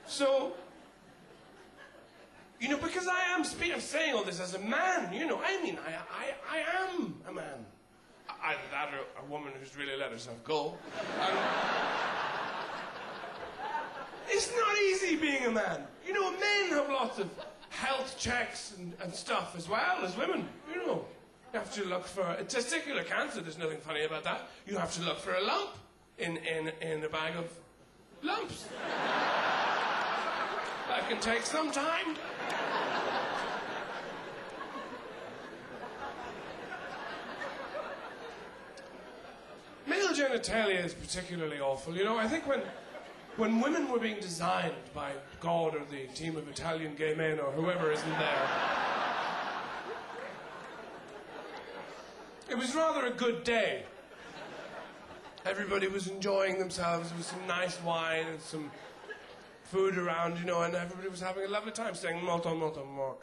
So, you know, because I am saying all this as a man, you know, I mean, I am a man. Either that or a woman who's really let herself go. It's not easy being a man. You know, men have lots of health checks and stuff as well as women, you know. You have to look for a testicular cancer, there's nothing funny about that. You have to look for a lump in a bag of lumps. That can take some time. Male genitalia is particularly awful. You know, I think when women were being designed by God or the team of Italian gay men or whoever isn't there, it was rather a good day. Everybody was enjoying themselves. There was some nice wine and some food around, you know, and everybody was having a lovely time saying molto, molto, more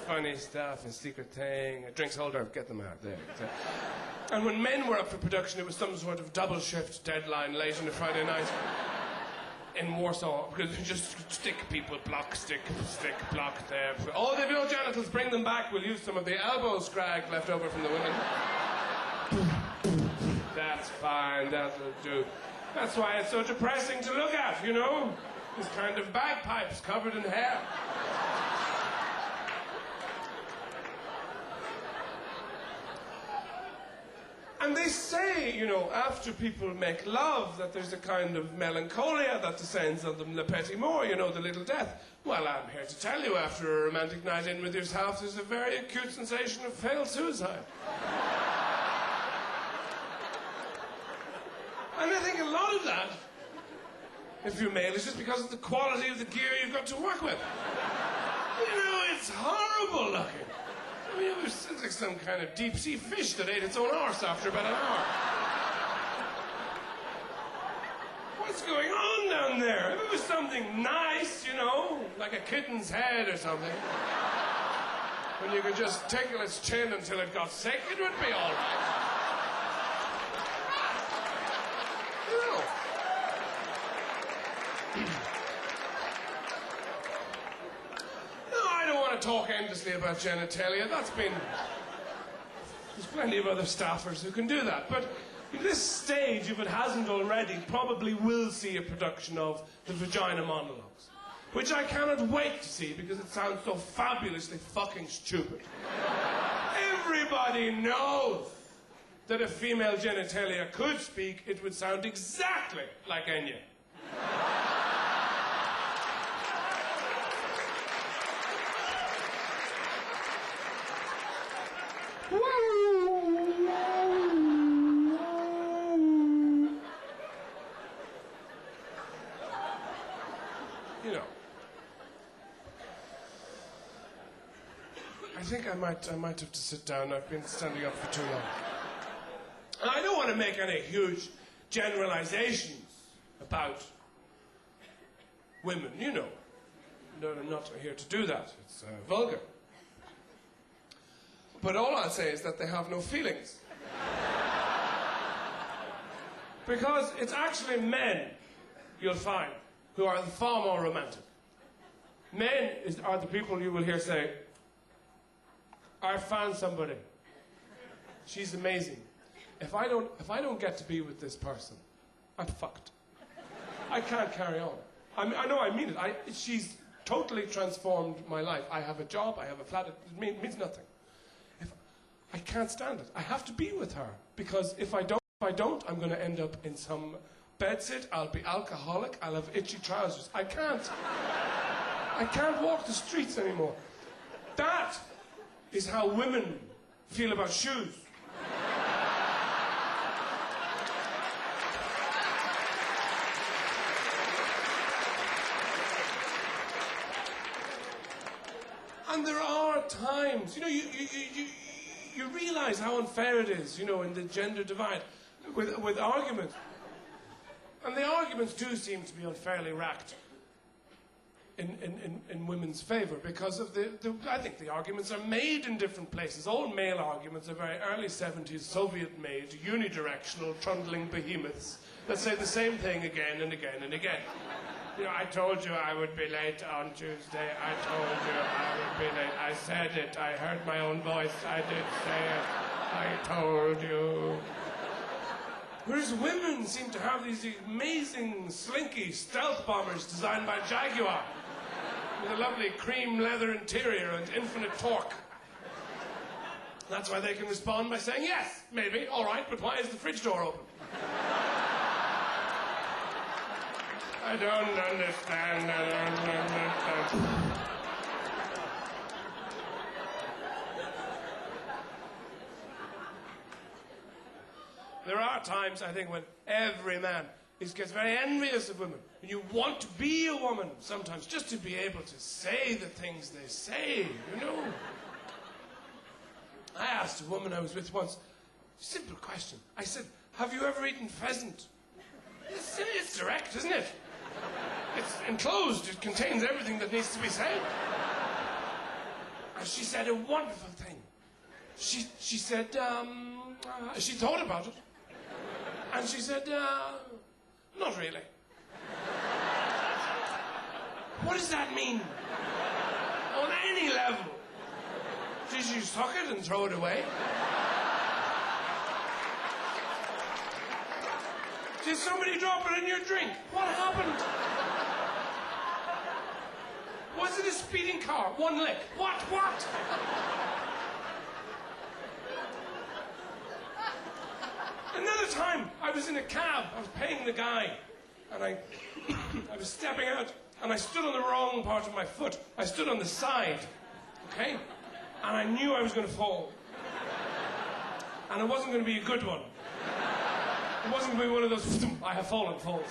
funny stuff and secret thing. Drinks holder, get them out there. And when men were up for production, it was some sort of double shift deadline late on a Friday night in Warsaw, because just stick people, block, stick, block there. Oh, they've no genitals, bring them back. We'll use some of the elbow scrag left over from the women. That's fine, that'll do. That's why it's so depressing to look at, you know? This kind of bagpipes covered in hair. And they say, you know, after people make love, that there's a kind of melancholia that descends on them, le petit mort, you know, the little death. Well, I'm here to tell you, after a romantic night in with yourself, there's a very acute sensation of failed suicide. And I think a lot of that, if you're male, is just because of the quality of the gear you've got to work with. You know, it's horrible looking. I mean, it was like some kind of deep-sea fish that ate its own arse after about an hour. What's going on down there? If it was something nice, you know, like a kitten's head or something, when you could just tickle its chin until it got sick, it would be all right. Talk endlessly about genitalia. That's been... There's plenty of other staffers who can do that. But at this stage, if it hasn't already, probably will see a production of the Vagina Monologues, which I cannot wait to see because it sounds so fabulously fucking stupid. Everybody knows that if female genitalia could speak, it would sound exactly like Enya. You know, I think I might have to sit down. I've been standing up for too long. And I don't want to make any huge generalizations about women, you know. No, I'm not here to do that. It's vulgar. But all I'll say is that they have no feelings. Because it's actually men, you'll find, who are far more romantic. Men are the people you will hear say, I found somebody. She's amazing. If I don't get to be with this person, I'm fucked. I can't carry on. I know I mean it. She's totally transformed my life. I have a job, I have a flat, it means nothing. I can't stand it. I have to be with her. Because if I don't, I'm going to end up in some bedsit. I'll be alcoholic. I'll have itchy trousers. I can't walk the streets anymore. That is how women feel about shoes. And there are times, you know, you realize how unfair it is, you know, in the gender divide with arguments. And the arguments do seem to be unfairly racked in women's favour because of I think the arguments are made in different places. All male arguments are very early 70s, Soviet-made, unidirectional, trundling behemoths that say the same thing again and again and again. You know, I told you I would be late on Tuesday. I told you I would be late. I said it. I heard my own voice. I did say it. I told you. Whereas women seem to have these amazing, slinky stealth bombers designed by Jaguar with a lovely cream leather interior and infinite torque. That's why they can respond by saying, yes, maybe, all right, but why is the fridge door open? I don't understand. There are times, I think, when every man gets very envious of women. And you want to be a woman sometimes, just to be able to say the things they say, you know. I asked a woman I was with once, simple question. I said, have you ever eaten pheasant? It's direct, isn't it? It's enclosed. It contains everything that needs to be said. And she said a wonderful thing. She said, she thought about it. And she said, not really. What does that mean? On any level. Did you suck it and throw it away? Did somebody drop it in your drink? What happened? Was it a speeding car? One lick. What? Another time, I was in a cab. I was paying the guy. And I was stepping out. And I stood on the wrong part of my foot. I stood on the side. Okay? And I knew I was going to fall. And it wasn't going to be a good one. It wasn't going to be one of those, I have fallen falls.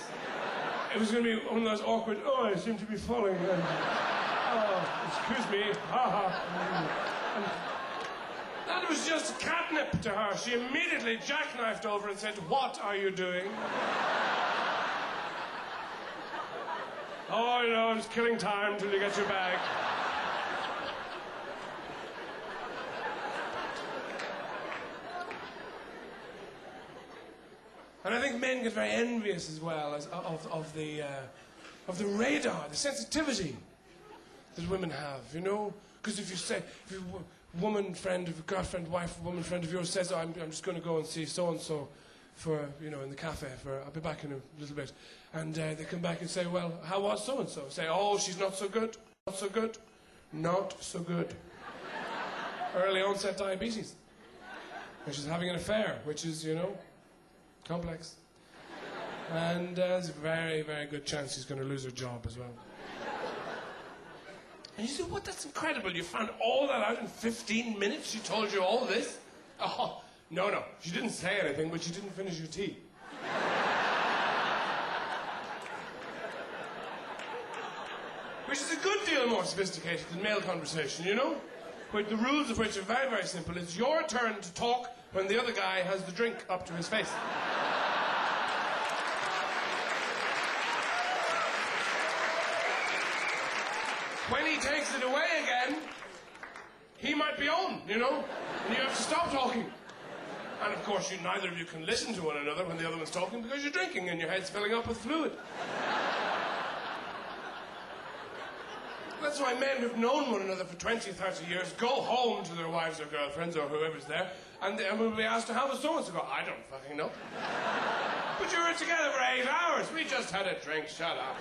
It was going to be one of those awkward, oh, I seem to be falling. And, oh, excuse me, And that was just catnip to her. She immediately jackknifed over and said, what are you doing? Oh, you know, I'm just killing time till you get your bag. And I think men get very envious as well of the radar, the sensitivity that women have, you know? Because if you woman friend of girlfriend, wife, woman friend of yours says, oh, I'm just going to go and see so-and-so for, you know, in the cafe, I'll be back in a little bit. And they come back and say, well, how was so-and-so? Say, oh, she's not so good, not so good, not so good. Early onset diabetes. And she's having an affair, which is, you know, complex. And there's a very, very good chance she's going to lose her job as well. And you say, what, that's incredible. You found all that out in 15 minutes? She told you all this? Oh, no. She didn't say anything, but she didn't finish her tea. Which is a good deal more sophisticated than male conversation, you know? But the rules of which are very, very simple. It's your turn to talk when the other guy has the drink up to his face. When he takes it away again, he might be on, you know? And you have to stop talking. And of course, neither of you can listen to one another when the other one's talking because you're drinking and your head's filling up with fluid. That's why men who've known one another for 20, 30 years go home to their wives or girlfriends or whoever's there and will be asked, how was so-and-so? Go, I don't fucking know. But you were together for 8 hours. We just had a drink. Shut up.